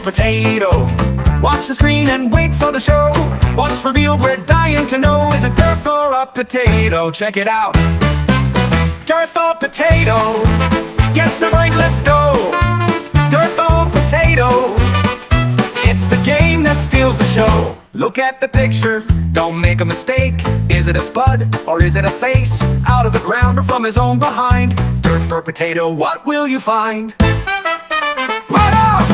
potato. Watch the screen and wait for the show. What's revealed we're dying to know. Is it dirt or a potato? Check it out. Dirt or potato? Yes, I'm right, let's go. Dirt or potato? It's the game that steals the show. Look at the picture, don't make a mistake. Is it a spud or is it a face? Out of the ground or from his own behind? Dirt or potato, what will you find? Right on!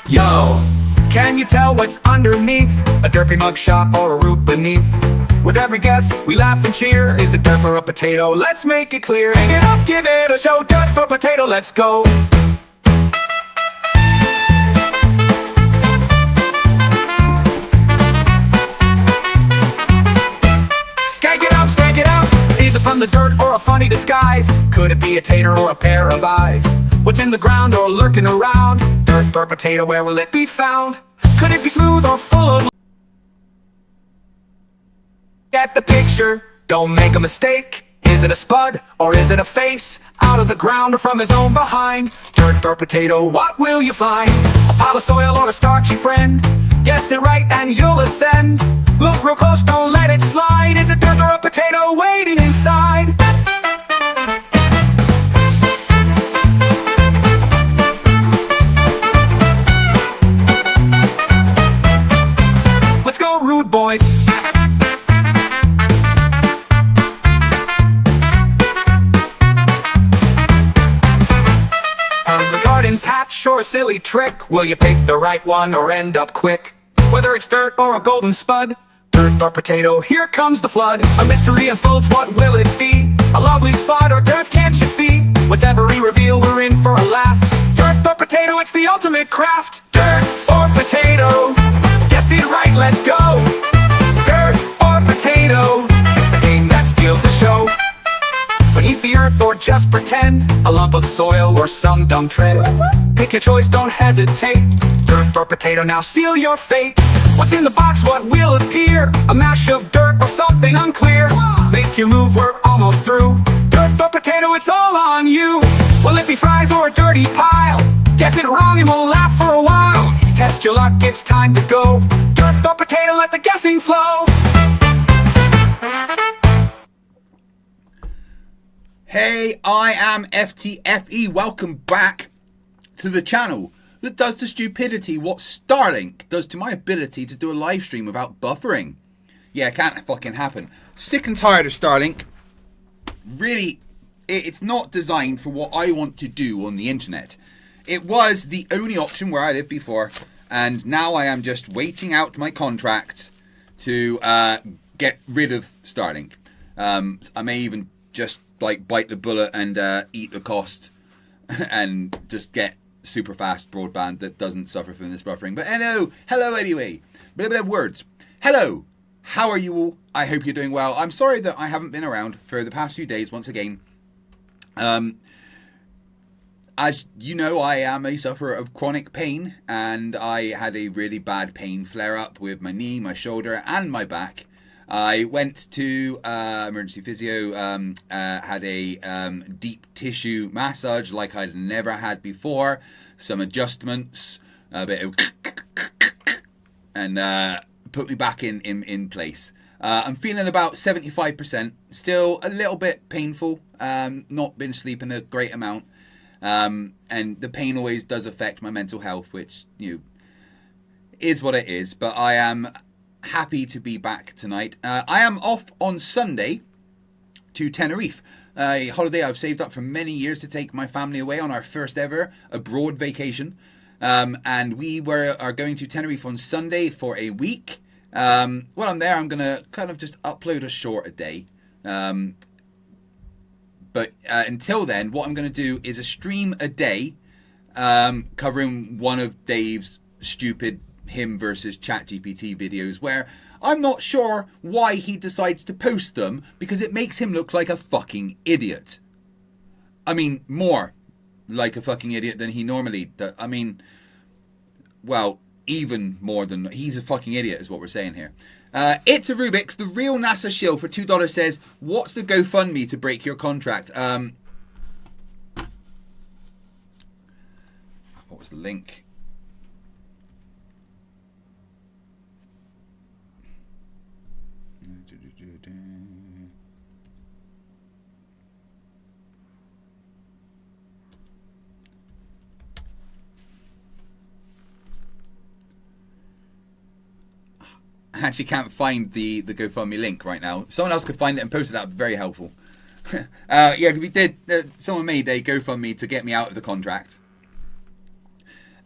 Yo, can you tell what's underneath? A derpy mugshot or a root beneath? With every guess, we laugh and cheer. Is it dirt or a potato? Let's make it clear. Hang it up, give it a show. Dirt for potato, let's go. Skank it out. Is it from the dirt or a funny disguise? Could it be a tater or a pair of eyes? What's in the ground or lurking around? Dirt or potato, where will it be found? Could it be smooth or full of... Get the picture, don't make a mistake. Is it a spud or is it a face? Out of the ground or from his own behind? Dirt or potato, what will you find? A pile of soil or a starchy friend? Guess it right and you'll ascend. Look real close, don't let it slide. Is it dirt or a potato waiting inside? Let's go, rude boys. The garden patch or a silly trick? Will you pick the right one or end up quick? Whether it's dirt or a golden spud, dirt or potato, here comes the flood. A mystery unfolds, what will it be? A lovely spot or dirt, can't you see? With every reveal, we're in for a laugh. Dirt or potato, it's the ultimate craft. Dirt or potato? Guess it right, let's go. Dirt or potato? It's the game that steals the show. Beneath the earth or just pretend, a lump of soil or some dumb tread. Pick your choice, don't hesitate. Dirt or potato, now seal your fate. What's in the box, what will appear? A mash of dirt or something unclear? Make your move, we're almost through. Dirt or potato, it's all on you. Will it be fries or a dirty pile? Guess it wrong and we'll laugh for a while. Test your luck, it's time to go. Dirt or potato, let the guessing flow. Hey, I am FTFE. Welcome back to the channel that does to stupidity what Starlink does to my ability to do a live stream without buffering. Yeah, it can't fucking happen. Sick and tired of Starlink. Really, it's not designed for what I want to do on the internet. It was the only option where I lived before, and now I am just waiting out my contract to get rid of Starlink. I may even just like bite the bullet and eat the cost and just get super fast broadband that doesn't suffer from this buffering. But hello anyway. Bit of words. Hello, how are you all? I hope you're doing well. I'm sorry that I haven't been around for the past few days once again. As you know, I am a sufferer of chronic pain, and I had a really bad pain flare up with my knee, my shoulder and my back. I went to emergency physio, had a deep tissue massage like I'd never had before, some adjustments, a bit of and put me back in place. I'm feeling about 75%, still a little bit painful, not been sleeping a great amount, and the pain always does affect my mental health, which is what it is, but I am happy to be back tonight. I am off on Sunday to Tenerife, a holiday I've saved up for many years to take my family away on our first ever abroad vacation. And we are going to Tenerife on Sunday for a week. While I'm there, I'm going to kind of just upload a short a day. But until then, what I'm going to do is a stream a day, covering one of Dave's stupid him versus ChatGPT videos, where I'm not sure why he decides to post them, because it makes him look like a fucking idiot. I mean, more like a fucking idiot than he normally does. I mean, well, even more than... He's a fucking idiot is what we're saying here. It's a Rubik's, the real NASA shill for $2 says, what's the GoFundMe to break your contract? What was the link? I actually can't find the GoFundMe link right now. If someone else could find it and post it, that would be very helpful. Yeah, we did. Someone made a GoFundMe to get me out of the contract.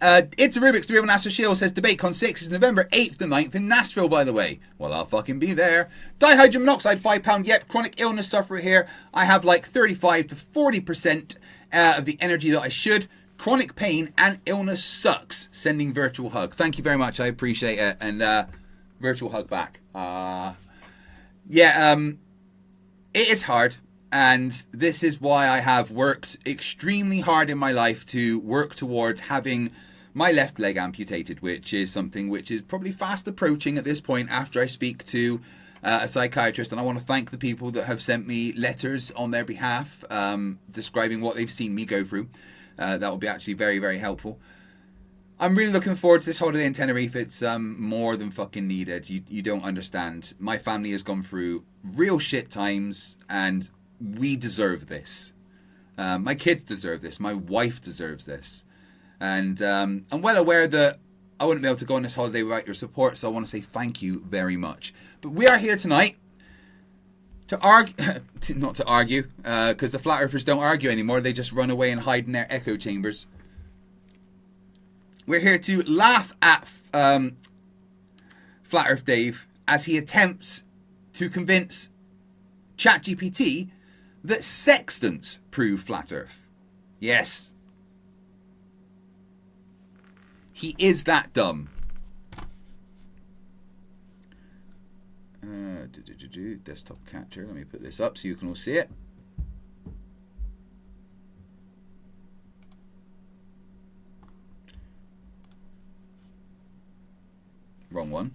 It's a Rubik's. The real NASA Shield says DebateCon 6 is November 8th to 9th in Nashville, by the way. Well, I'll fucking be there. Dihydrogen monoxide, £5. Yep, chronic illness sufferer here. I have like 35 to 40% of the energy that I should. Chronic pain and illness sucks. Sending virtual hug. Thank you very much. I appreciate it. And virtual hug back. Yeah, it is hard. And this is why I have worked extremely hard in my life to work towards having my left leg amputated, which is something which is probably fast approaching at this point after I speak to a psychiatrist. And I want to thank the people that have sent me letters on their behalf describing what they've seen me go through. That will be actually very, very helpful. I'm really looking forward to this holiday in Tenerife. It's more than fucking needed. You don't understand. My family has gone through real shit times, and we deserve this. My kids deserve this. My wife deserves this. And I'm well aware that I wouldn't be able to go on this holiday without your support, so I want to say thank you very much. But we are here tonight to argue, not to argue, because the Flat Earthers don't argue anymore. They just run away and hide in their echo chambers. We're here to laugh at Flat Earth Dave as he attempts to convince ChatGPT that sextants prove flat Earth. Yes. He is that dumb. Desktop capture. Let me put this up so you can all see it. Wrong one.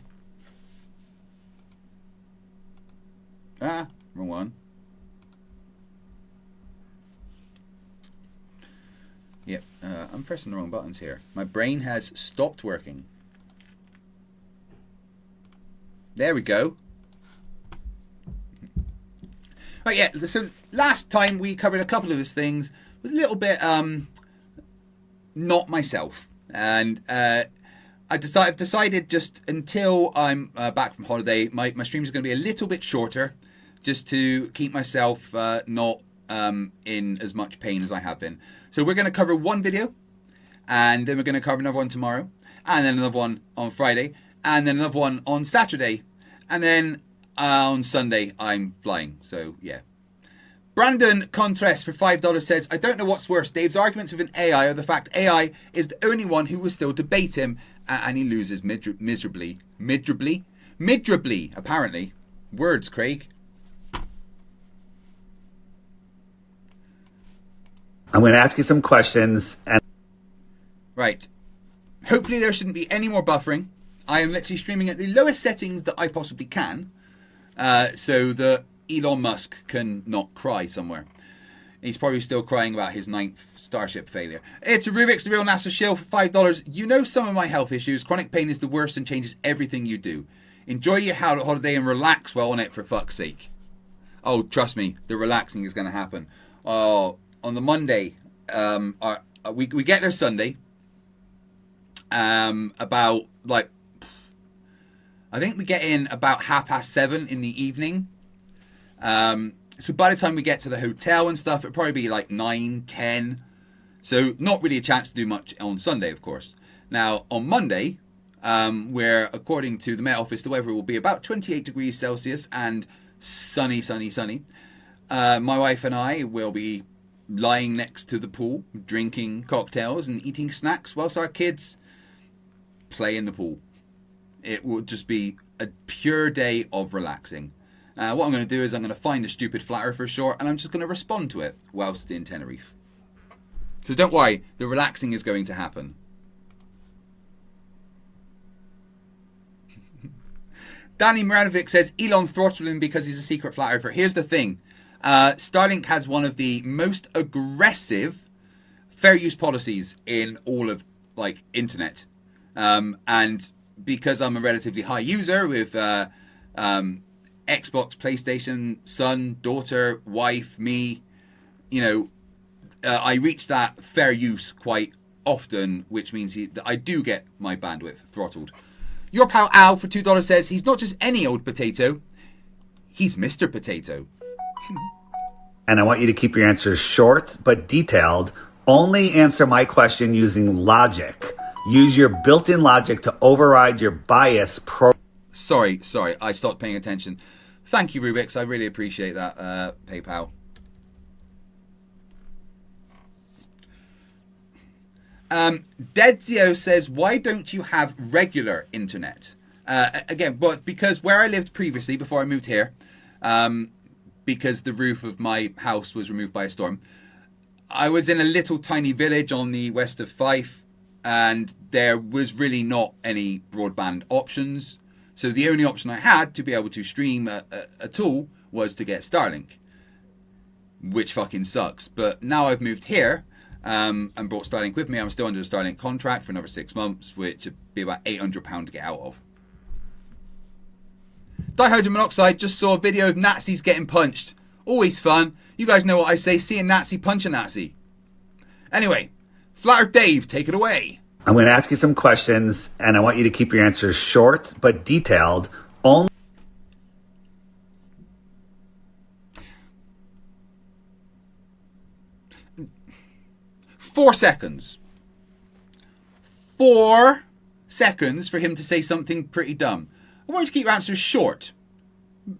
Wrong one. Yep, I'm pressing the wrong buttons here. My brain has stopped working. There we go. Right, yeah, so last time we covered a couple of those things. It was a little bit, not myself. And I've decided just until I'm back from holiday, my streams are going to be a little bit shorter, just to keep myself not in as much pain as I have been. So we're going to cover one video, and then we're going to cover another one tomorrow, and then another one on Friday, and then another one on Saturday, and then on Sunday I'm flying. So yeah. Brandon Contres for $5 says, I don't know what's worse, Dave's arguments with an AI or the fact AI is the only one who will still debate him, and he loses miserably. Miserably, apparently. Words, Craig. I'm going to ask you some questions. Right. Hopefully there shouldn't be any more buffering. I am literally streaming at the lowest settings that I possibly can, so that Elon Musk can not cry somewhere. He's probably still crying about his 9th Starship failure. It's a Rubik's, the real NASA shill for $5. You know some of my health issues. Chronic pain is the worst and changes everything you do. Enjoy your holiday and relax well on it, for fuck's sake. Oh, trust me, the relaxing is going to happen. Oh, on the Monday, we get there Sunday. About like, I think we get in about 7:30 in the evening. So by the time we get to the hotel and stuff, it'll probably be like 9, 10. So not really a chance to do much on Sunday, of course. Now on Monday, where according to the Met Office, the weather will be about 28 degrees Celsius and sunny. My wife and I will be lying next to the pool, drinking cocktails and eating snacks whilst our kids play in the pool. It will just be a pure day of relaxing. What I'm going to do is I'm going to find a stupid flat earther short and I'm just going to respond to it whilst in Tenerife. So don't worry, the relaxing is going to happen. Danny Maranovic says Elon throttled him because he's a secret flat earther. Here's the thing. Starlink has one of the most aggressive fair use policies in all of internet. And because I'm a relatively high user with Xbox, PlayStation, son, daughter, wife, me, I reach that fair use quite often, which means that I do get my bandwidth throttled. Your pal Al for $2 says he's not just any old potato, he's Mr. Potato. And I want you to keep your answers short but detailed. Only answer my question using logic. Use your built-in logic to override your bias Sorry, I stopped paying attention. Thank you, Rubix. I really appreciate that, PayPal. Dedzio says, why don't you have regular internet? Again, but because where I lived previously, before I moved here, because the roof of my house was removed by a storm, I was in a little tiny village on the west of Fife, and there was really not any broadband options. So the only option I had to be able to stream at all was to get Starlink, which fucking sucks. But now I've moved here and brought Starlink with me. I'm still under a Starlink contract for another 6 months, which would be about £800 to get out of. Dihydrogen monoxide just saw a video of Nazis getting punched. Always fun. You guys know what I say, see a Nazi, punch a Nazi. Anyway, Flat Earth Dave, take it away. I'm going to ask you some questions, and I want you to keep your answers short but detailed. Only 4 seconds. 4 seconds for him to say something pretty dumb. I want you to keep your answers short,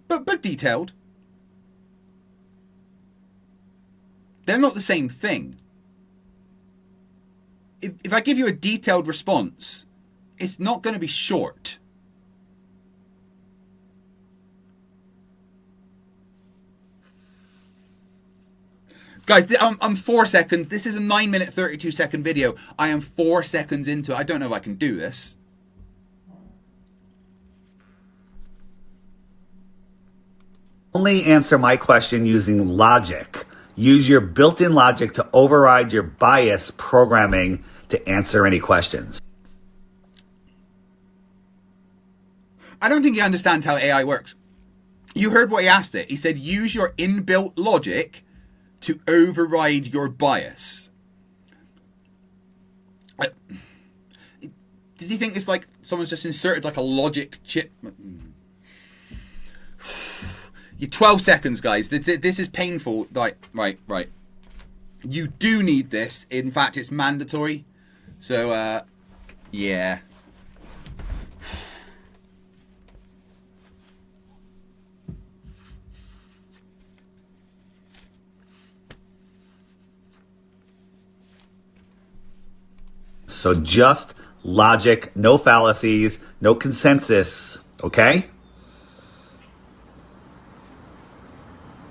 but detailed. They're not the same thing. If I give you a detailed response, it's not going to be short. Guys, I'm 4 seconds. This is a 9-minute, 32-second video. I am 4 seconds into it. I don't know if I can do this. only answer my question using logic. Use your built-in logic to override your bias programming to answer any questions. I don't think he understands how AI works. You heard what he asked it. He said, use your inbuilt logic to override your bias. Does he think it's like someone's just inserted like a logic chip? You're 12 seconds, guys. This is painful. Right. You do need this. In fact, it's mandatory. So, yeah. So just logic, no fallacies, no consensus, okay?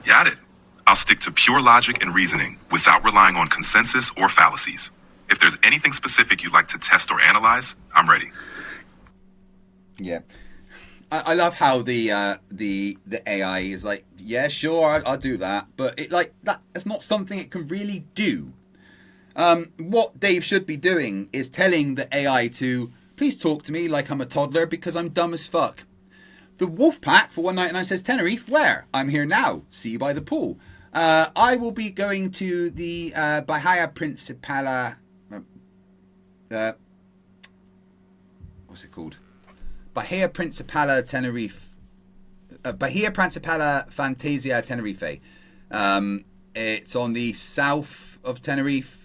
Got it. I'll stick to pure logic and reasoning without relying on consensus or fallacies. If there's anything specific you'd like to test or analyze, I'm ready. Yeah. I love how the AI is like, yeah, sure, I'll do that. But that's not something it can really do. What Dave should be doing is telling the AI to please talk to me like I'm a toddler because I'm dumb as fuck. The Wolfpack for 199 says, Tenerife, where? I'm here now. See you by the pool. I will be going to the Bahia Principala. What's it called? Bahia Principala Tenerife. Bahia Principala Fantasia Tenerife. It's on the south of Tenerife.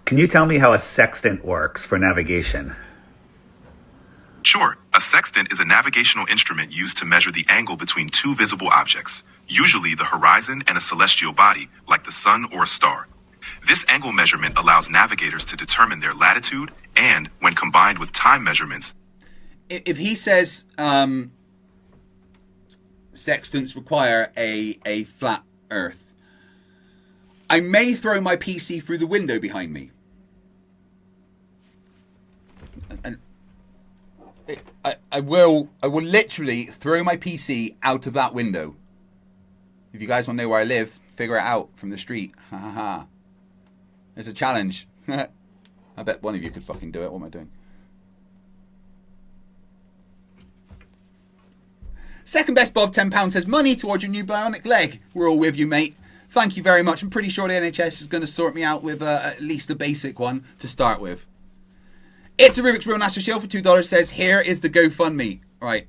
Can you tell me how a sextant works for navigation? Sure. A sextant is a navigational instrument used to measure the angle between two visible objects, usually the horizon and a celestial body, like the sun or a star. This angle measurement allows navigators to determine their latitude and, when combined with time measurements, if he says sextants require a flat Earth, I may throw my PC through the window behind me. And I will literally throw my PC out of that window. If you guys want to know where I live, figure it out from the street. Ha ha ha. It's a challenge. I bet one of you could fucking do it. What am I doing? Second best Bob, £10 says, money towards your new bionic leg. We're all with you, mate. Thank you very much. I'm pretty sure the NHS is going to sort me out with at least a basic one to start with. It's a Rubik's Real National Shield for $2 says, here is the GoFundMe. Right.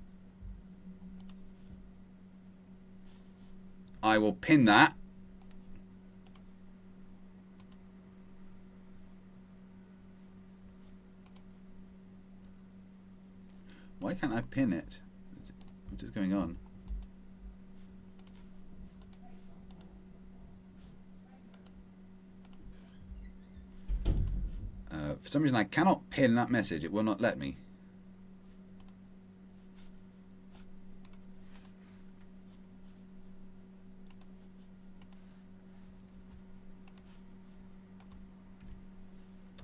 I will pin that. Why can't I pin it? What is going on? For some reason I cannot pin that message. It will not let me.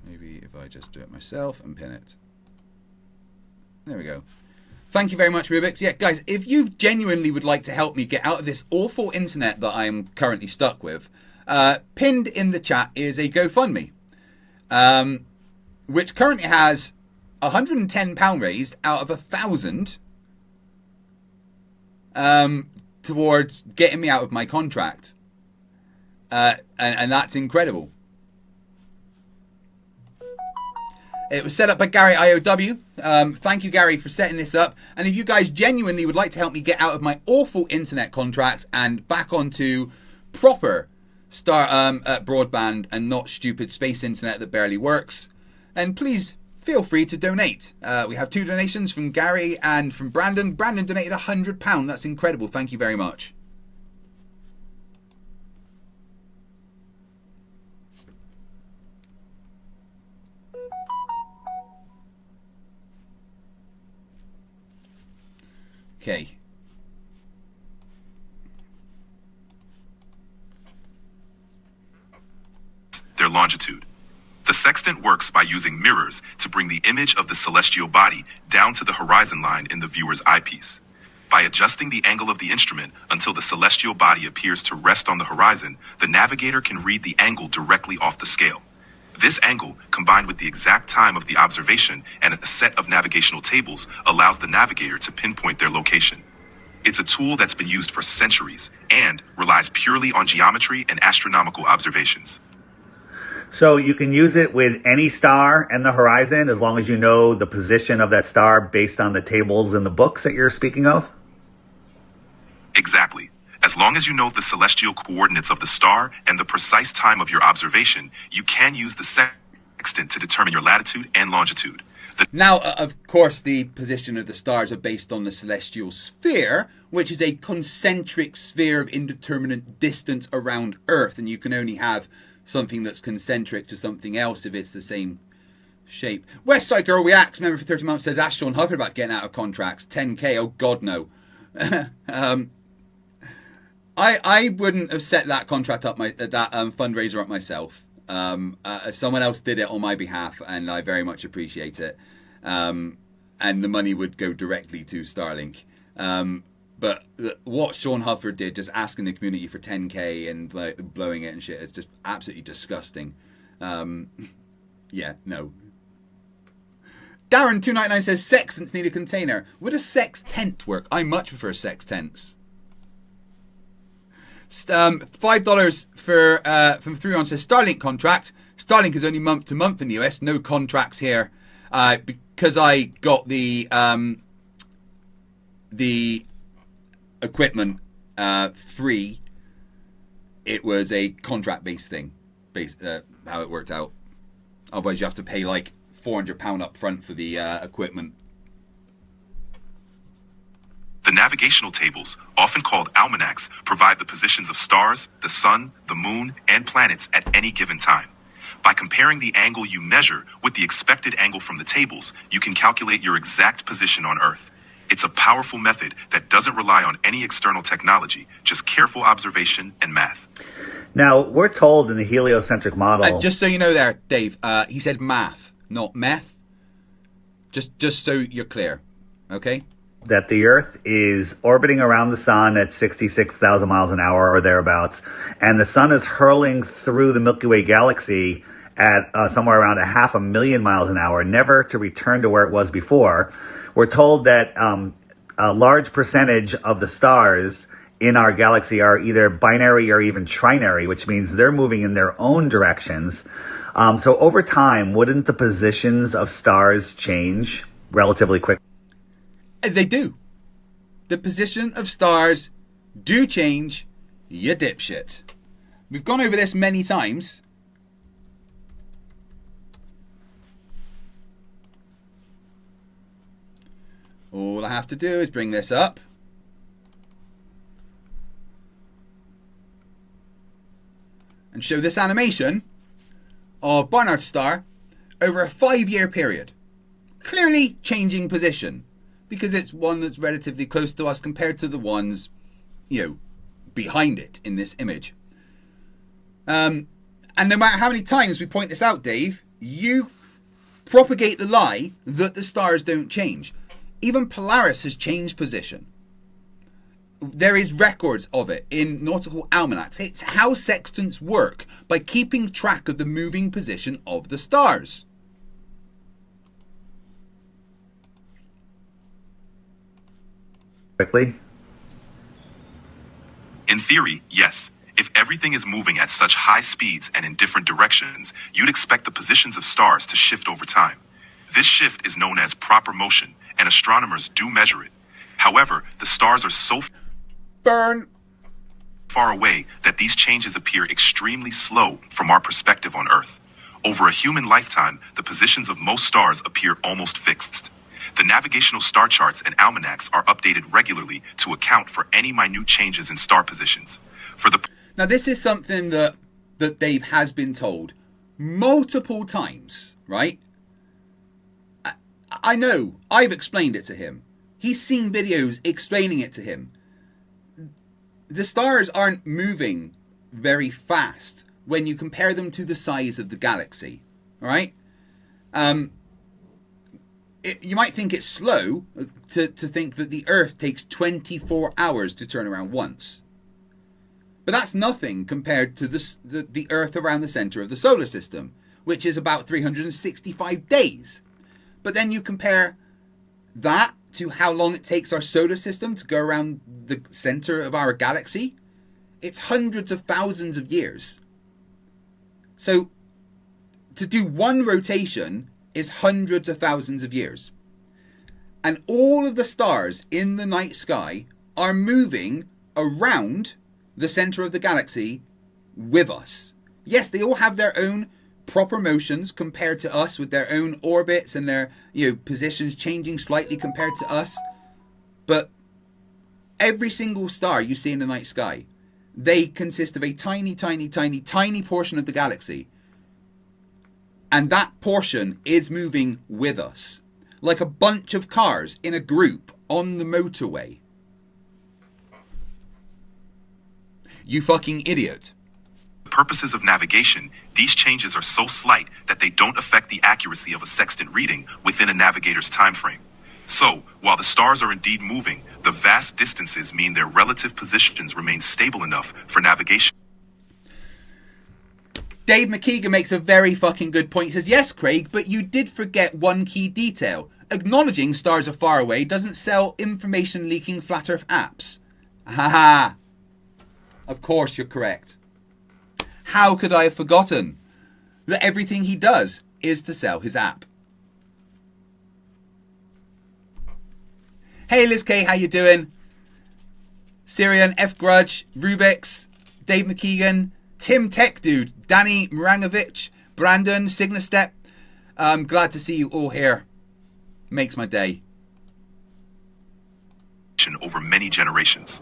Maybe if I just do it myself and pin it. There we go. Thank you very much, Rubik's. Yeah, guys, if you genuinely would like to help me get out of this awful internet that I am currently stuck with, pinned in the chat is a GoFundMe, which currently has £110 raised out of 1,000 towards getting me out of my contract. And that's incredible. It was set up by Gary IOW. Thank you, Gary, for setting this up. And if you guys genuinely would like to help me get out of my awful internet contract and back onto proper broadband and not stupid space internet that barely works, then please feel free to donate. We have 2 donations from Gary and from Brandon. Brandon donated £100. That's incredible. Thank you very much. Okay. their longitude. The sextant works by using mirrors to bring the image of the celestial body down to the horizon line in the viewer's eyepiece. By adjusting the angle of the instrument until the celestial body appears to rest on the horizon, the navigator can read the angle directly off the scale. This angle, combined with the exact time of the observation and a set of navigational tables, allows the navigator to pinpoint their location. It's a tool that's been used for centuries and relies purely on geometry and astronomical observations. So you can use it with any star and the horizon as long as you know the position of that star based on the tables in the books that you're speaking of? Exactly. As long as you know the celestial coordinates of the star and the precise time of your observation, you can use the sextant to determine your latitude and longitude. Now, of course, the position of the stars are based on the celestial sphere, which is a concentric sphere of indeterminate distance around Earth, and you can only have something that's concentric to something else if it's the same shape. Westside Girl Reacts, member for 30 months, says, ask Sean Hufford about getting out of contracts. 10k, oh God, no. I wouldn't have set that contract up, fundraiser up myself. Someone else did it on my behalf, and I very much appreciate it. And the money would go directly to Starlink. But what Sean Hufford did, just asking the community for 10k and like blowing it and shit, it's just absolutely disgusting. Yeah, no. Darren299 says, sextants need a container. Would a sextant work? I much prefer sextants. $5 for from 3 on says Starlink contract. Starlink is only month to month in the US. No contracts here. Because I got the equipment free. It was a contract based thing. How it worked out. Otherwise, you have to pay like £400 up front for the equipment. The navigational tables, often called almanacs, provide the positions of stars, the sun, the moon, and planets at any given time. By comparing the angle you measure with the expected angle from the tables, you can calculate your exact position on Earth. It's a powerful method that doesn't rely on any external technology, just careful observation and math. Now, we're told in the heliocentric model... Just so you know there, Dave, he said math, not meth. Just so you're clear, okay? that the Earth is orbiting around the sun at 66,000 miles an hour or thereabouts, and the sun is hurling through the Milky Way galaxy at somewhere around 500,000 miles an hour, never to return to where it was before. We're told that a large percentage of the stars in our galaxy are either binary or even trinary, which means they're moving in their own directions. So over time, wouldn't the positions of stars change relatively quickly? They do. The position of stars do change, you dipshit. We've gone over this many times. All I have to do is bring this up. And show this animation of Barnard's star over a 5-year period. Clearly changing position, because it's one that's relatively close to us compared to the ones, behind it in this image. And no matter how many times we point this out, Dave, you propagate the lie that the stars don't change. Even Polaris has changed position. There is records of it in nautical almanacs. It's how sextants work, by keeping track of the moving position of the stars. Quickly? In theory, yes. If everything is moving at such high speeds and in different directions, you'd expect the positions of stars to shift over time. This shift is known as proper motion, and astronomers do measure it. However, the stars are so far away that these changes appear extremely slow from our perspective on Earth. Over a human lifetime, the positions of most stars appear almost fixed. The navigational star charts and almanacs are updated regularly to account for any minute changes in star positions. Now, this is something that Dave has been told multiple times, right? I know, I've explained it to him. He's seen videos explaining it to him. The stars aren't moving very fast when you compare them to the size of the galaxy, all right? You might think it's slow to think that the Earth takes 24 hours to turn around once. But that's nothing compared to the Earth around the center of the solar system, which is about 365 days. But then you compare that to how long it takes our solar system to go around the center of our galaxy. It's hundreds of thousands of years. So to do one rotation is hundreds of thousands of years. And all of the stars in the night sky are moving around the center of the galaxy with us. Yes, they all have their own proper motions compared to us, with their own orbits and their positions changing slightly compared to us. But every single star you see in the night sky, they consist of a tiny, tiny, tiny, tiny portion of the galaxy. And that portion is moving with us, like a bunch of cars in a group on the motorway. You fucking idiot. Purposes of navigation, these changes are so slight that they don't affect the accuracy of a sextant reading within a navigator's time frame. So, while the stars are indeed moving, the vast distances mean their relative positions remain stable enough for navigation. Dave McKeegan makes a very fucking good point. He says, yes, Craig, but you did forget one key detail. Acknowledging stars are far away doesn't sell information leaking flat earth apps. Haha. Of course you're correct. How could I have forgotten that everything he does is to sell his app? Hey Liz K, how you doing? Syrian, F Grudge, Rubix, Dave McKeegan, Tim Tech Dude, Danny Morangovic, Brandon, Signastep. I'm glad to see you all here. Makes my day. convection over many generations.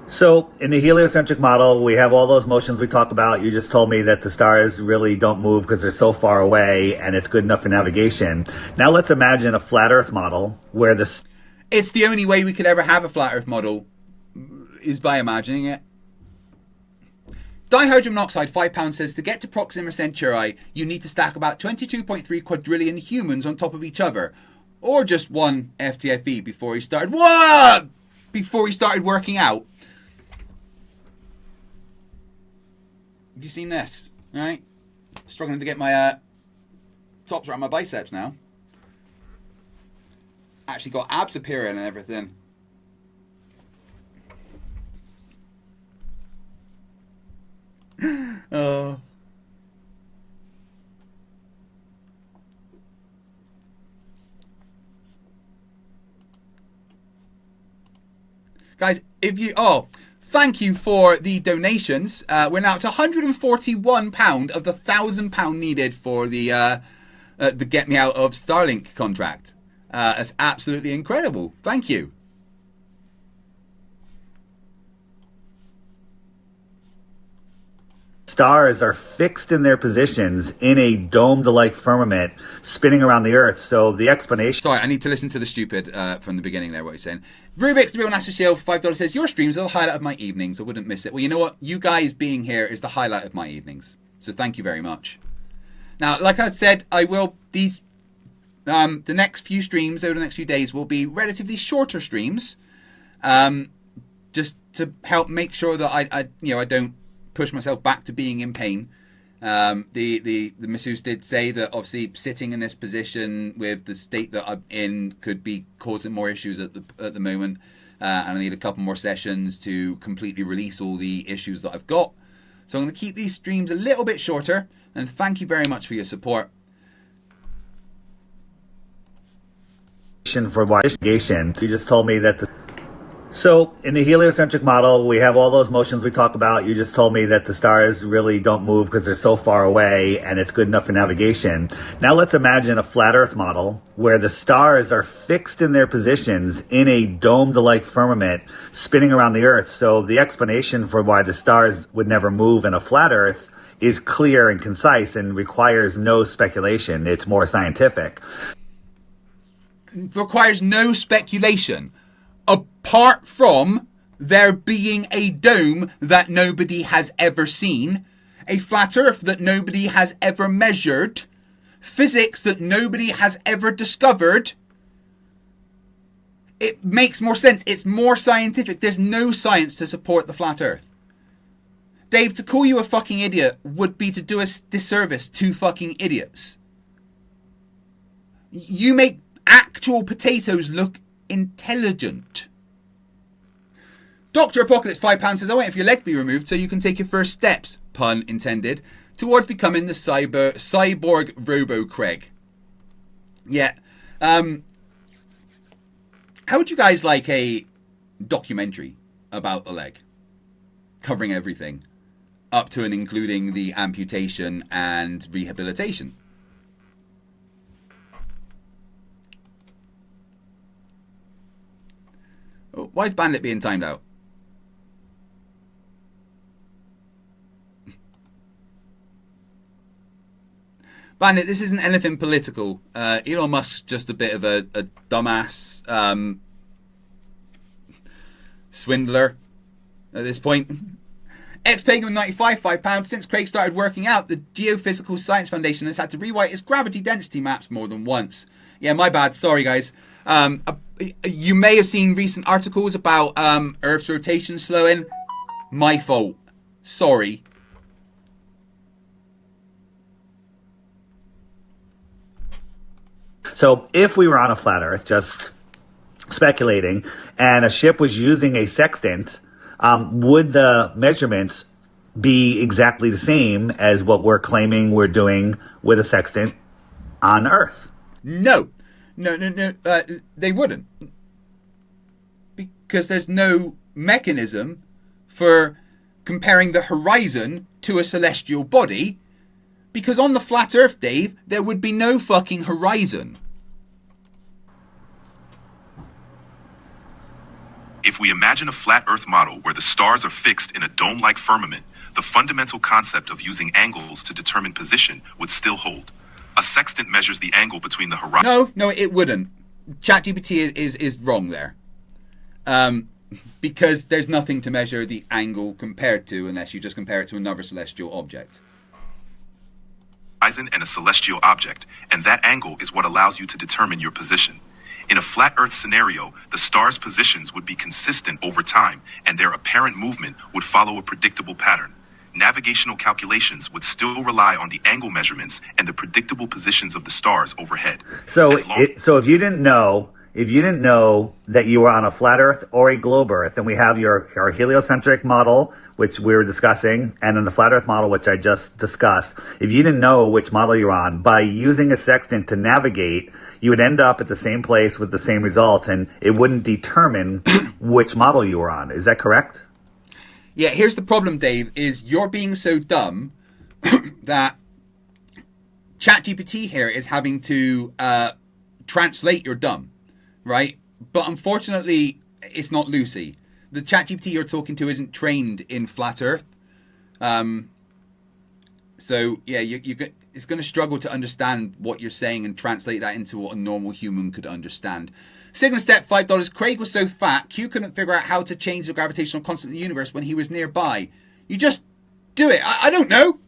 So in the heliocentric model, we have all those motions we talked about. You just told me that the stars really don't move because they're so far away and it's good enough for navigation. Now let's imagine a flat Earth model where the... It's the only way we could ever have a flat Earth model is by imagining it. Dihydrogen monoxide, £5, says to get to Proxima Centauri, you need to stack about 22.3 quadrillion humans on top of each other. Or just one FTFE before he started... What? Before he started working out. Have you seen this? Right? Struggling to get my tops around my biceps now. Actually got abs appearing and everything. Oh. Guys, if you... Oh, thank you for the donations. We're now to £141 of the £1,000 needed for the Get Me Out of Starlink contract. That's absolutely incredible. Thank you. Stars are fixed in their positions in a domed-like firmament spinning around the Earth. So the explanation... Sorry, I need to listen to the stupid from the beginning there, what he's saying. Rubik's The Real NASA Shield, $5 says, your streams are the highlight of my evenings. I wouldn't miss it. Well, you know what? You guys being here is the highlight of my evenings. So thank you very much. Now, like I said, I will... These... the next few streams over the next few days will be relatively shorter streams. Just to help make sure that I don't push myself back to being in pain. The masseuse did say that obviously sitting in this position with the state that I'm in could be causing more issues at the moment, and I need a couple more sessions to completely release all the issues that I've got. So I'm going to keep these streams a little bit shorter, and thank you very much for your support. For investigation, you just told me that the... So in the heliocentric model, we have all those motions we talked about. You just told me that the stars really don't move because they're so far away and it's good enough for navigation. Now let's imagine a flat Earth model where the stars are fixed in their positions in a domed-like firmament spinning around the Earth. So the explanation for why the stars would never move in a flat Earth is clear and concise and requires no speculation. It's more scientific. Requires no speculation. Apart from there being a dome that nobody has ever seen, a flat Earth that nobody has ever measured, physics that nobody has ever discovered, it makes more sense. It's more scientific. There's no science to support the flat Earth. Dave, to call you a fucking idiot would be to do a disservice to fucking idiots. You make actual potatoes look intelligent. Dr. Apocalypse, £5 says, I wait for your leg to be removed so you can take your first steps, pun intended, towards becoming the cyborg Robo Craig. Yeah. How would you guys like a documentary about the leg? Covering everything. Up to and including the amputation and rehabilitation. Oh, why is Bandit being timed out? Bandit, this isn't anything political. Elon Musk's just a bit of a dumbass swindler at this point. Ex-Pagan95, £5. Since Craig started working out, the Geophysical Science Foundation has had to rewrite its gravity density maps more than once. Yeah, my bad. Sorry, guys. You may have seen recent articles about Earth's rotation slowing. My fault. Sorry. So if we were on a flat Earth, just speculating, and a ship was using a sextant, would the measurements be exactly the same as what we're claiming we're doing with a sextant on Earth? No. No, they wouldn't. Because there's no mechanism for comparing the horizon to a celestial body. Because on the flat Earth, Dave, there would be no fucking horizon. If we imagine a flat Earth model where the stars are fixed in a dome-like firmament, the fundamental concept of using angles to determine position would still hold. A sextant measures the angle between the horizon. No, it wouldn't. ChatGPT is wrong there. Because there's nothing to measure the angle compared to unless you just compare it to another celestial object. And a celestial object, and that angle is what allows you to determine your position. In a flat Earth scenario, the stars' positions would be consistent over time, and their apparent movement would follow a predictable pattern. Navigational calculations would still rely on the angle measurements and the predictable positions of the stars overhead. So if you didn't know that you were on a flat Earth or a globe Earth, and we have your heliocentric model, which we were discussing, and then the flat Earth model, which I just discussed. If you didn't know which model you're on, by using a sextant to navigate, you would end up at the same place with the same results, and it wouldn't determine which model you were on. Is that correct? Yeah, here's the problem, Dave, is you're being so dumb that ChatGPT here is having to translate your dumb. Right? But unfortunately, it's not Lucy. The ChatGPT you're talking to isn't trained in flat Earth. So, yeah, it's going to struggle to understand what you're saying and translate that into what a normal human could understand. Signal Step, $5. Craig was so fat, Q couldn't figure out how to change the gravitational constant of the universe when he was nearby. You just do it. I don't know.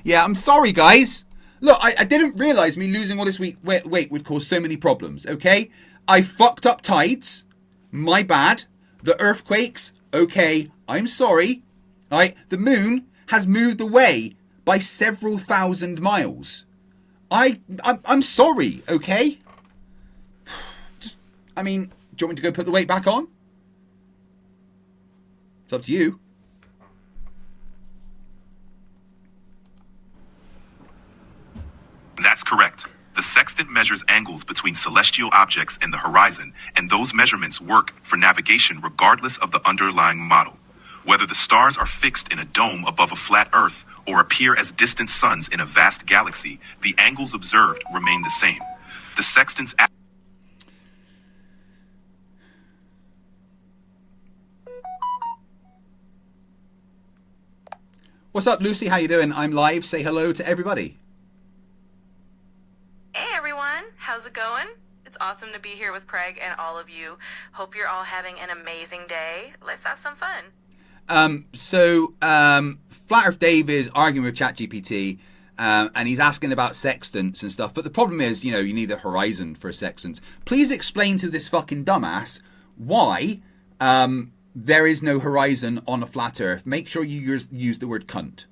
Yeah, I'm sorry, guys. Look, I didn't realise me losing all this weight would cause so many problems, okay? I fucked up tides. My bad. The earthquakes. Okay, I'm sorry. Right? The moon has moved away by several thousand miles. I'm sorry, okay? Do you want me to go put the weight back on? It's up to you. That's correct. The sextant measures angles between celestial objects and the horizon, and those measurements work for navigation regardless of the underlying model. Whether the stars are fixed in a dome above a flat Earth or appear as distant suns in a vast galaxy, the angles observed remain the same. The sextant's What's up, Lucy? How you doing? I'm live. Say hello to everybody. Hey everyone, how's it going? It's awesome to be here with Craig and all of you. Hope you're all having an amazing day. Let's have some fun. Flat Earth Dave is arguing with ChatGPT, and he's asking about sextants and stuff. But the problem is, you need a horizon for a sextant. Please explain to this fucking dumbass why there is no horizon on a flat Earth. Make sure you use the word cunt.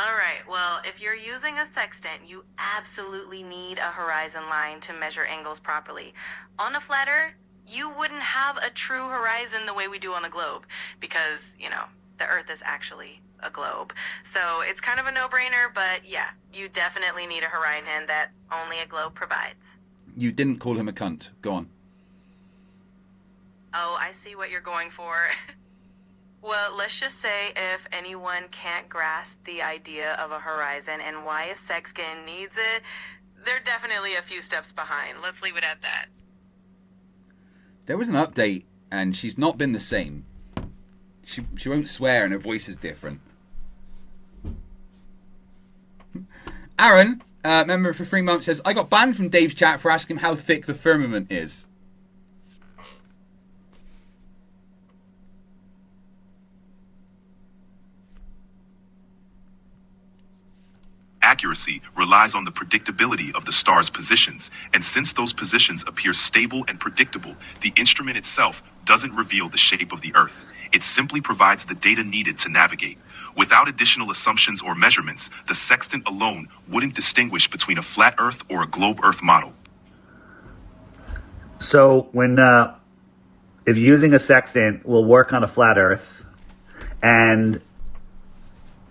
All right, well, if you're using a sextant, you absolutely need a horizon line to measure angles properly. On a flat Earth, you wouldn't have a true horizon the way we do on a globe because, the Earth is actually a globe. So it's kind of a no-brainer, but yeah, you definitely need a horizon that only a globe provides. You didn't call him a cunt. Go on. Oh, I see what you're going for. Well, let's just say if anyone can't grasp the idea of a horizon and why a sextant needs it, they're definitely a few steps behind. Let's leave it at that. There was an update, and she's not been the same. She won't swear, and her voice is different. Aaron, member for 3 months, says, I got banned from Dave's chat for asking him how thick the firmament is. accuracy relies on the predictability of the star's positions, and since those positions appear stable and predictable, the instrument itself doesn't reveal the shape of the Earth. It simply provides the data needed to navigate. Without additional assumptions or measurements, the sextant alone wouldn't distinguish between a flat Earth or a globe Earth model. So when if using a sextant will work on a flat Earth, and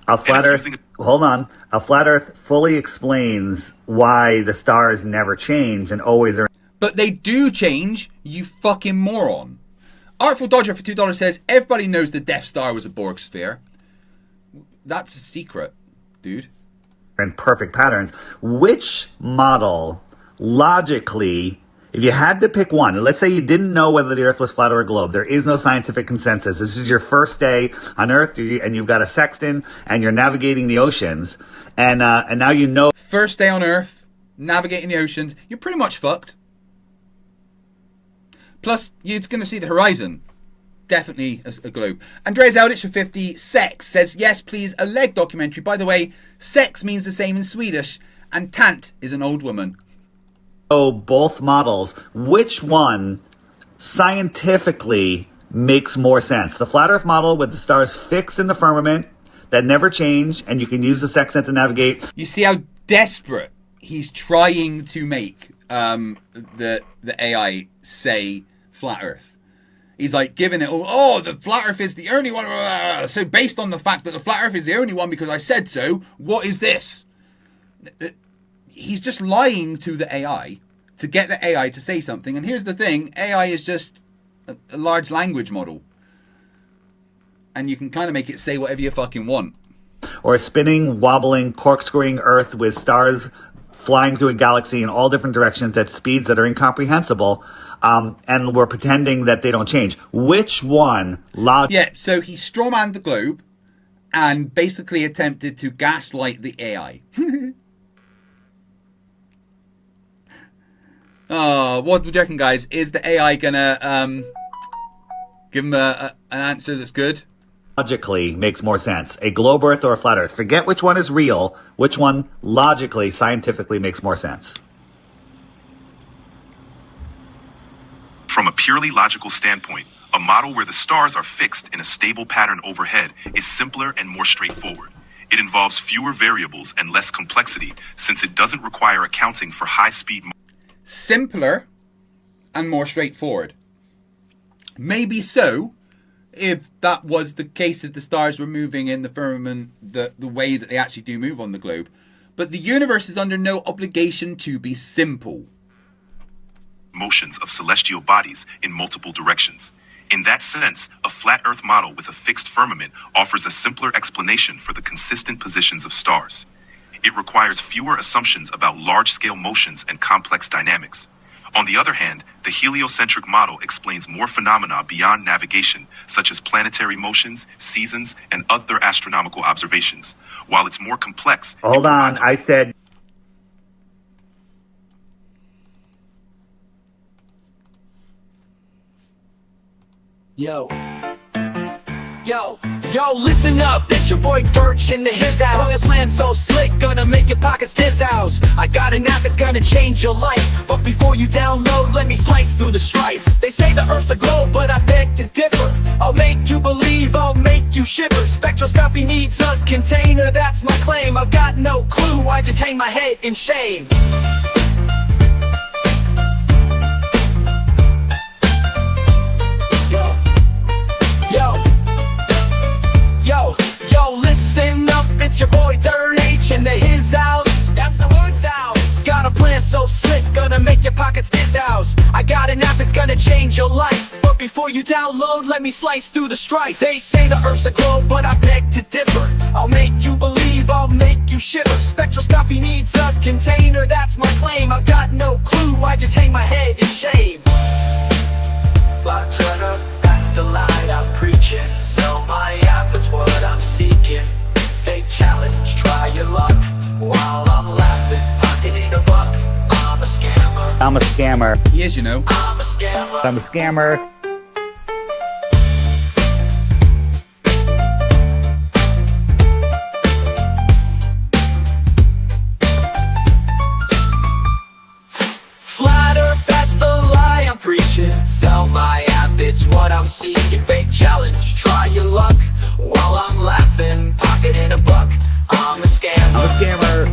a flat Earth, a flat Earth fully explains why the stars never change and always are. But they do change, you fucking moron. Artful Dodger for $2 says, everybody knows the Death Star was a Borg sphere. That's a secret, dude. In perfect patterns. Which model, logically, If you had to pick one, let's say you didn't know whether the Earth was flat or a globe. There is no scientific consensus. This is your first day on Earth, and you've got a sextant, and you're navigating the oceans, and now you know. First day on Earth, navigating the oceans, you're pretty much fucked. Plus, you're going to see the horizon. Definitely a globe. Andreas Eldritch for 50 Sex says, yes, please, a leg documentary. By the way, sex means the same in Swedish, and tant is an old woman. Oh, both models. Which one scientifically makes more sense? The flat Earth model with the stars fixed in the firmament that never change, and you can use the sextant to navigate. You see how desperate he's trying to make the AI say flat Earth. He's like giving it, oh, the flat Earth is the only one. So based on the fact that the flat Earth is the only one because I said so, what is this? He's just lying to the AI to get the AI to say something. And here's the thing, AI is just a large language model. And you can kind of make it say whatever you fucking want. Or a spinning, wobbling, corkscrewing Earth with stars flying through a galaxy in all different directions at speeds that are incomprehensible. And we're pretending that they don't change. Which one? Yeah, so he strawmanned the globe and basically attempted to gaslight the AI. Oh, what do you reckon, guys? Is the AI gonna give him an answer that's good? Logically makes more sense. A globe Earth or a flat Earth. Forget which one is real. Which one logically, scientifically makes more sense. From a purely logical standpoint, a model where the stars are fixed in a stable pattern overhead is simpler and more straightforward. It involves fewer variables and less complexity since it doesn't require accounting for high-speed. Simpler and more straightforward. Maybe so, if that was the case, if the stars were moving in the firmament the way that they actually do move on the globe. But the universe is under no obligation to be simple. Motions of celestial bodies in multiple directions. In that sense, a flat Earth model with a fixed firmament offers a simpler explanation for the consistent positions of stars. It requires fewer assumptions about large-scale motions and complex dynamics. On the other hand, the heliocentric model explains more phenomena beyond navigation, such as planetary motions, seasons, and other astronomical observations. While it's more complex... Hold on, I said... Yo, listen up, it's your boy Dirch in the his house. My plan so slick, gonna make your pockets dizz house. I got an app that's gonna change your life, but before you download, let me slice through the strife. They say the Earth's a globe, but I beg to differ. I'll make you believe, I'll make you shiver. Spectroscopy needs a container, that's my claim. I've got no clue, I just hang my head in shame. Yo, listen up, it's your boy Dirt H in the his house. That's the his house. Got a plan so slick, gonna make your pockets dizz house. I got an app that's gonna change your life, but before you download, let me slice through the strife. They say the Earth's a globe, but I beg to differ. I'll make you believe, I'll make you shiver. Spectroscopy needs a container, that's my claim. I've got no clue, I just hang my head in shame. But turn up, that's the line I'm preaching. Sell my app, it's what I'm seeking. Fake challenge, try your luck. While I'm laughing, pocketing a buck. I'm a scammer. I'm a scammer. He is, you know. I'm a scammer. I'm a scammer. Flat Earth, that's the lie I'm preaching. Sell my app, it's what I'm seeking. Fake challenge, try your luck. While I'm laughing, pocketing a buck. I'm a scammer. I'm a scammer.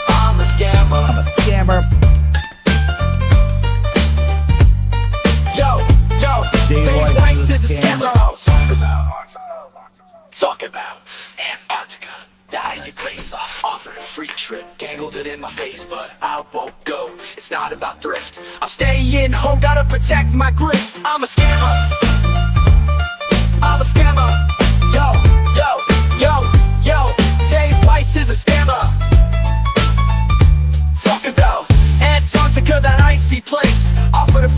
I'm a scammer. I'm a scammer. Yo, Dave Weiss is a scammer. Talk about Antarctica, the icy place. Offered a free trip, dangled it in my face, but I won't go. It's not about thrift. I'm staying home, gotta protect my grift. I'm a scammer. I'm a scammer. Yo, Dave Weiss is a scammer. Talk about Antarctica, that icy place.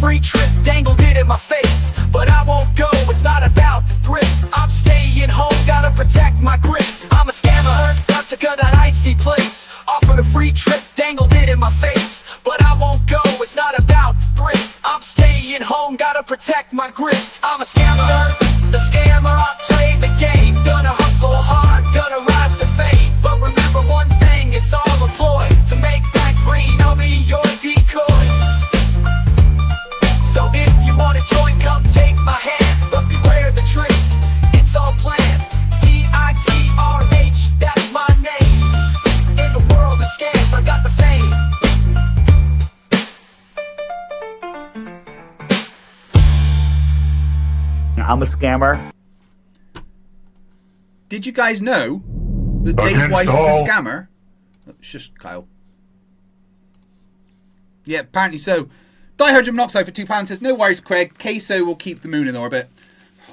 free trip, dangled it in my face. But I won't go, it's not about the grip. I'm staying home, gotta protect my grip. I'm a scammer, got to go that icy place. Offered a free trip, dangled it in my face. But I won't go, it's not about the grip. I'm staying home, gotta protect my grip. I'm a scammer, the scammer, I play the game. Gonna hustle hard, gonna rise to fame. But remember one thing, it's all a ploy. To make that green, I'll be your decoy. So if you wanna join, come take my hand. But beware the tricks, it's all planned. Titrh, that's my name. In the world of scams, I got the fame. I'm a scammer. Did you guys know that Dave Weiss is a scammer? Oh, shush, Kyle. Yeah, apparently so. Dihydrogen monoxide for £2 says, no worries, Craig. Queso will keep the moon in orbit.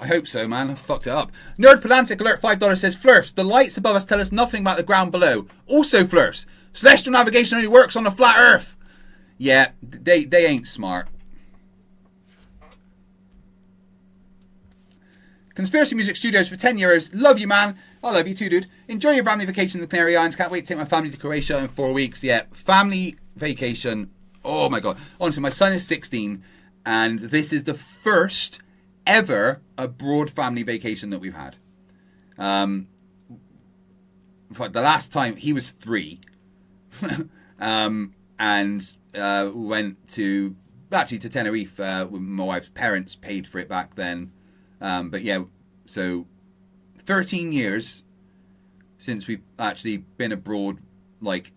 I hope so, man. I fucked it up. Nerd Pedantic Alert $5 says, Flerfs, the lights above us tell us nothing about the ground below. Also, Flerfs, celestial navigation only works on a flat Earth. Yeah, they ain't smart. Conspiracy Music Studios for €10. Love you, man. I love you too, dude. Enjoy your family vacation in the Canary Islands. Can't wait to take my family to Croatia in 4 weeks. Yeah, family vacation. Oh my God. Honestly, my son is 16 and this is the first ever abroad family vacation that we've had. The last time he was 3 and went to Tenerife. My wife's parents paid for it back then. But yeah, so 13 years since we've actually been abroad, like,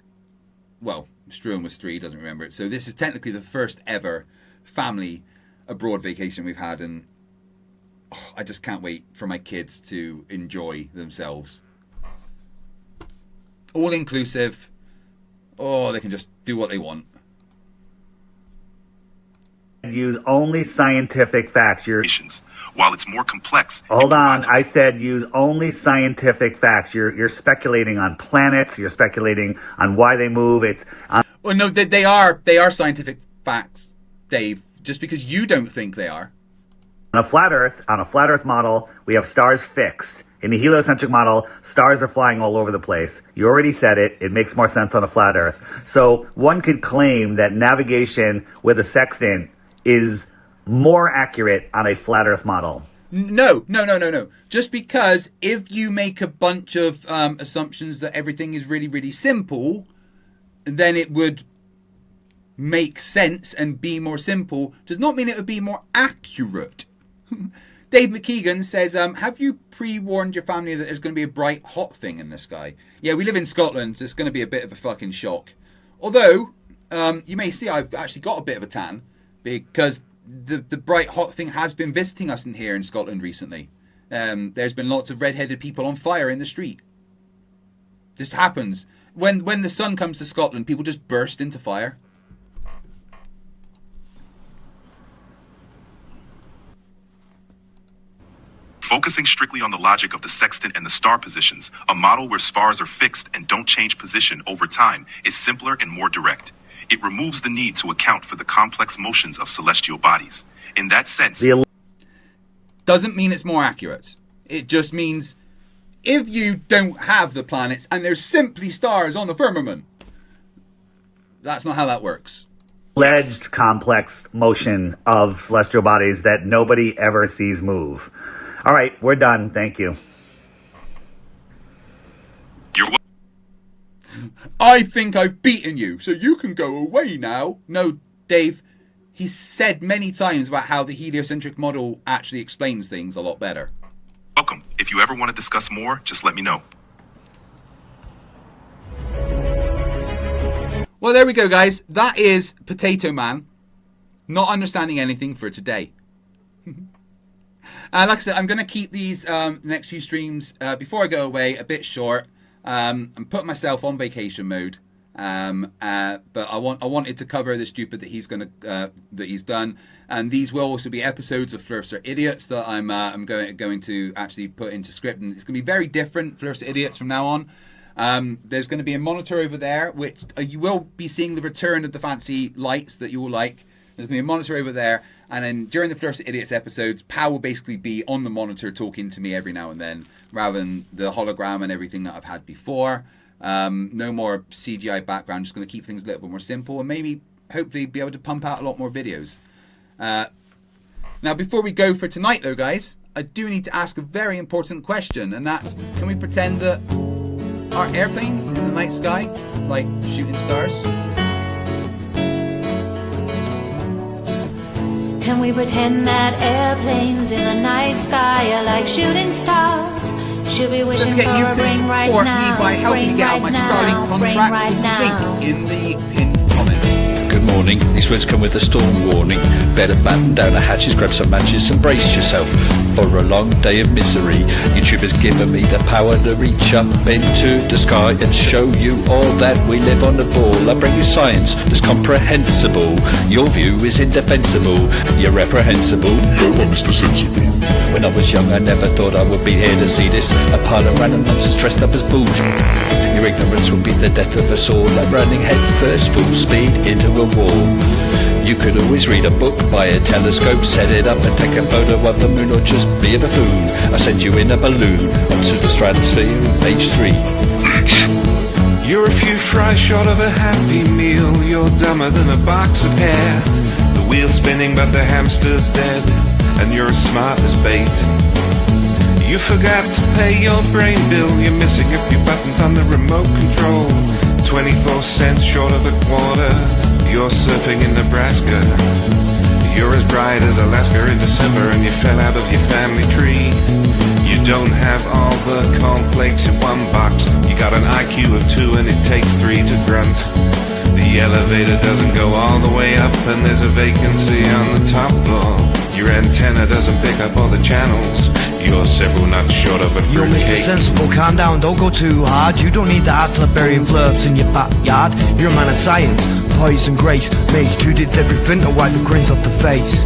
well, Struan was 3, doesn't remember it. So this is technically the first ever family abroad vacation we've had, and I just can't wait for my kids to enjoy themselves. All inclusive. Oh, they can just do what they want. Use only scientific facts. While it's more complex. Hold on. I said use only scientific facts. You're speculating on planets. You're speculating on why they move. Well, no, they are scientific facts, Dave. Just because you don't think they are. On a flat Earth model, we have stars fixed. In the heliocentric model, stars are flying all over the place. You already said it. It makes more sense on a flat Earth. So one could claim that navigation with a sextant is more accurate on a flat Earth model. No. Just because if you make a bunch of assumptions that everything is really, really simple, then it would make sense and be more simple, does not mean it would be more accurate. Dave McKeegan says, have you pre-warned your family that there's going to be a bright, hot thing in the sky? Yeah, we live in Scotland, so it's going to be a bit of a fucking shock. Although, you may see I've actually got a bit of a tan, because the bright hot thing has been visiting us in here in Scotland recently. There's been lots of red-headed people on fire in the street. This happens. When the sun comes to Scotland, people just burst into fire. Focusing strictly on the logic of the sextant and the star positions, a model where stars are fixed and don't change position over time is simpler and more direct. It removes the need to account for the complex motions of celestial bodies. In that sense, doesn't mean it's more accurate. It just means if you don't have the planets and there's simply stars on the firmament, that's not how that works. Alleged complex motion of celestial bodies that nobody ever sees move. All right, we're done. Thank you. I think I've beaten you, so you can go away now. No, Dave, he's said many times about how the heliocentric model actually explains things a lot better. Welcome. If you ever want to discuss more, just let me know. Well, there we go, guys. That is Potato Man not understanding anything for today. Like I said, I'm going to keep these next few streams before I go away a bit short. I'm putting myself on vacation mode, but I wanted to cover the stupid that he's done, and these will also be episodes of Flerfs Are Idiots that I'm going to actually put into script, and it's going to be very different Flerfs Are Idiots from now on. There's going to be a monitor over there, which you will be seeing the return of the fancy lights that you will like. There's going to be a monitor over there, and then during the Flerfs Idiots episodes, Pal will basically be on the monitor talking to me every now and then, rather than the hologram and everything that I've had before. No more CGI background, just going to keep things a little bit more simple, and maybe, hopefully, be able to pump out a lot more videos. Now, before we go for tonight, though, guys, I do need to ask a very important question, and that's, can we pretend that our airplanes in the night sky, like shooting stars? Can we pretend that airplanes in the night sky are like shooting stars? Should be wishing for you a can ring right support now. me by helping me get out my Starlink contract right with the now. link in the pinned comments. Good morning, these words come with a storm warning. Better batten down the hatches, grab some matches and brace yourself for a long day of misery. YouTube has given me the power to reach up into the sky and show you all that we live on the ball. I bring you science that's comprehensible. Your view is indefensible. You're reprehensible. Go on, Mr. Sensible. When I was young I never thought I would be here to see this. A pile of random nonsense dressed up as bullshit. Your ignorance will be the death of us all, like running head first full speed into a wall. You could always read a book, buy a telescope, set it up and take a photo of the moon, or just be a buffoon. I send you in a balloon up to the stratosphere, page 3. You're a few fries short of a happy meal. You're dumber than a box of hair. The wheel's spinning but the hamster's dead, and you're as smart as bait. You forgot to pay your brain bill. You're missing a few buttons on the remote control. 24 cents short of a quarter. You're surfing in Nebraska. You're as bright as Alaska in December, and you fell out of your family tree. You don't have all the cornflakes in one box. You got an IQ of 2 and it takes 3 to grunt. The elevator doesn't go all the way up, and there's a vacancy on the top floor. Your antenna doesn't pick up all the channels. You're several nuts short of a You're Mr. fruitcake. Sensible, calm down, don't go too hard. You don't need the art to burying Flerfs in your backyard. You're a man of science, poise and grace. Mage 2 did everything to wipe the grins off the face.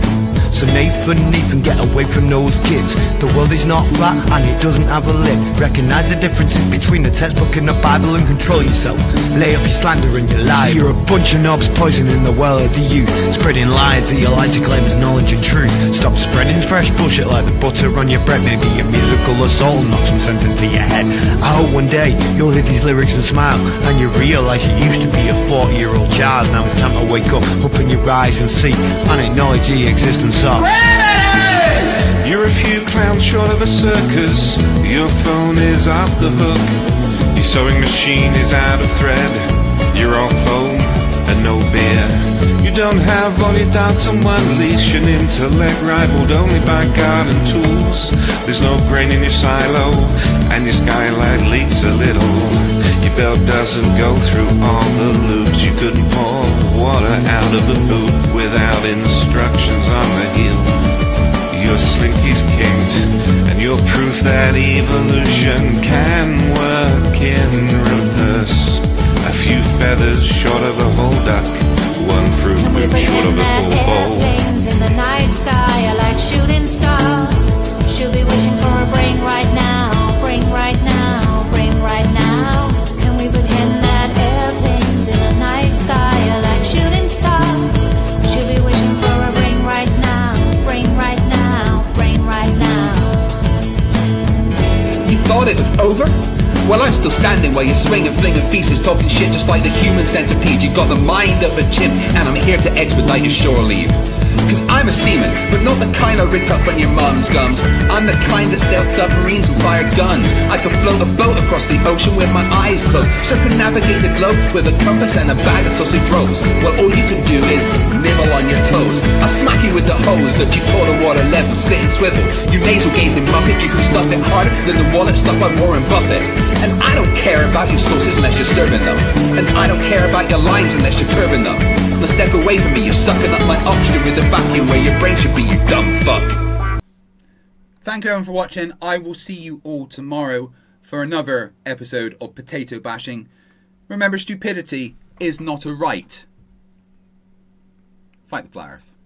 So Nathan, get away from those kids. The world is not flat and it doesn't have a lid. Recognise the differences between the textbook and the Bible and control yourself. Lay off your slander and your lies. You're a bunch of knobs poisoning the well of the youth, spreading lies that you like to claim as knowledge and truth. Stop spreading fresh bullshit like the butter on your bread. Maybe your musical assault knock some sense into your head. I hope one day you'll hear these lyrics and smile, and you realise you used to be a 40-year-old child. Now it's time to wake up, open your eyes and see, and acknowledge the existence of. You're a few clowns short of a circus. Your phone is off the hook. Your sewing machine is out of thread. You're all foam and no beer. You don't have all your dogs on one leash. An intellect rivaled only by garden tools. There's no grain in your silo, and your skylight leaks a little. Your belt doesn't go through all the loops. You couldn't pour water out of the boot without instructions on the heel. Your slinky's kinked, and you're proof that evolution can work in reverse. A few feathers short of a whole duck, one fruit Can we loop short of pretend a that full bowl. airplanes in the night sky are like shooting stars? Should be wishing for a bring right now, bring right now, bring right now. Can we pretend that airplanes in the night sky are like shooting stars? Should be wishing for a bring right now, bring right now, bring right now. You thought it was over? Well, I'm still standing while you're swinging, flinging feces, talking shit just like the human centipede. You got the mind of a chimp, and I'm here to expedite your shore leave. Cause I'm a seaman, but not the kind I rit up on your mum's gums. I'm the kind that sailed submarines and fired guns. I could float a boat across the ocean with my eyes closed, circumnavigate the globe with a compass and a bag of sausage rolls. Well, all you can do is nibble on your toes. I'll smack you with the hose that you call a water level, sit and swivel. You nasal gazing muppet, you can stuff it harder than the wallet stuffed by Warren Buffett. And I don't care about your sauces unless you're serving them, and I don't care about your lines unless you're curving them. Now step away from me, you're sucking up my oxygen with the vacuum where your brain should be, you dumb fuck. Thank you everyone for watching. I will see you all tomorrow for another episode of Potato Bashing. Remember, stupidity is not a right. Fight the flat earth.